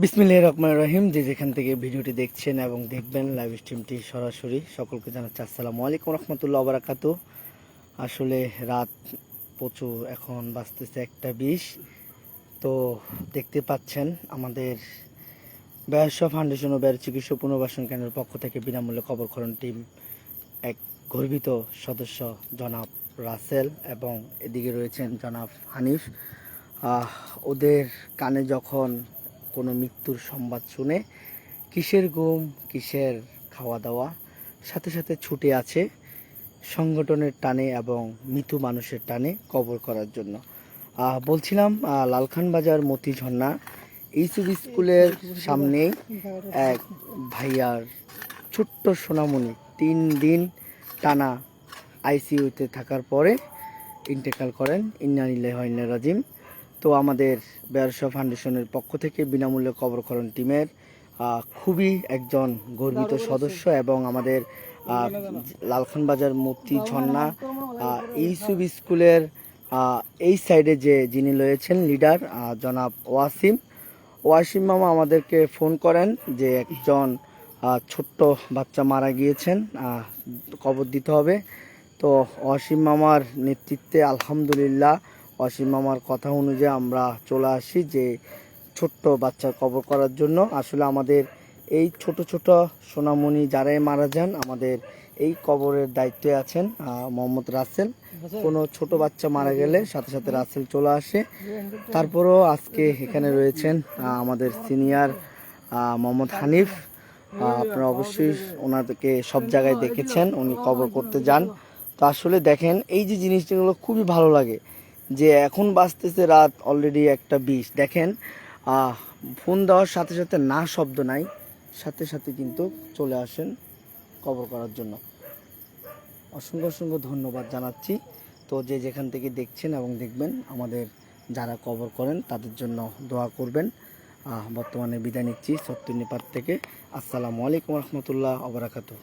বিসমিল্লাহির রহমানির রহিম। যে যেখান থেকে ভিডিওটি দেখছেন এবং দেখবেন লাইভ স্ট্রিমটি সরাসরি সকলকে জানাচ্ছি আসসালামু আলাইকুম রহমতুল্লাহ বারাকাতু। আসলে রাত প্রচুর, এখন বাজতেছে 1:20। তো দেখতে পাচ্ছেন আমাদের ব্যবসা ফাউন্ডেশন ও ব্যয় চিকিৎসা পুনর্বাসন কেন্দ্রের পক্ষ থেকে বিনামূল্যে কবরক্ষরণ টিম এক গর্বিত সদস্য জনাব রাসেল এবং এদিকে রয়েছেন জনাব হানিফ। ওদের কানে যখন কোনো মৃত্যুর সংবাদ শুনে কিসের ঘুম কিসের খাওয়া দাওয়া, সাথে সাথে ছুটে আছে সংগঠনের টানে এবং মৃত্যু মানুষের টানে কবর করার জন্য। বলছিলাম লালখান বাজার মতি ঝর্ণা ইউসুফ স্কুলের সামনেই এক ভাইয়ার ছোট্ট সোনামণি 3 দিন টানা আইসিইউতে থাকার পরে ইন্তেকাল করেন। ইন্না লিল্লাহি ওয়া ইন্না ইলাইহি রাজিউন। তো আমাদের ব্যবসা ফাউন্ডেশনের পক্ষ থেকে বিনামূল্যে কবরক্ষরণ টিমের খুবই একজন গর্বিত সদস্য এবং আমাদের লালখান বাজার মতি ঝর্ণা ইউসুফ স্কুলের এই সাইডে যিনি রয়েছেন লিডার জনাব ওয়াসিম মামা আমাদেরকে ফোন করেন যে একজন ছোট্ট বাচ্চা মারা গিয়েছেন, কবর দিতে হবে। তো ওয়াসিম মামার নেতৃত্বে আলহামদুলিল্লাহ ওয়াসিম মামার কথা অনুযায়ী আমরা চলে আসি যে ছোট্ট বাচ্চার কবর করার জন্য। আসলে আমাদের এই ছোট ছোট সোনামণি যারাই মারা যান, আমাদের এই কবরের দায়িত্বে আছেন মোহাম্মদ রাসেল। কোনো ছোট বাচ্চা মারা গেলে সাথে সাথে রাসেল চলে আসে। তারপরও আজকে এখানে রয়েছেন আমাদের সিনিয়র মোহাম্মদ হানিফ। আপনারা অবশ্যই ওনাদেরকে সব জায়গায় দেখেছেন, উনি কবর করতে যান। তো আসলে দেখেন এই যে জিনিসগুলো খুবই ভালো লাগে যে এখন বাজতেছে রাত অলরেডি 1:20। দেখেন ফোন দেওয়ার সাথে সাথে না শব্দ নাই, সাথে সাথে কিন্তু চলে আসেন কবর করার জন্য। অসংখ্য অসংখ্য ধন্যবাদ জানাচ্ছি। তো যে যেখান থেকে দেখছেন এবং দেখবেন, আমাদের যারা কবর করেন তাদের জন্য দোয়া করবেন। বর্তমানে বিদায় নিচ্ছি সত্যি নিপাত থেকে। আসসালামু আলাইকুম রহমতুল্লাহ ওয়া বারাকাতুহু।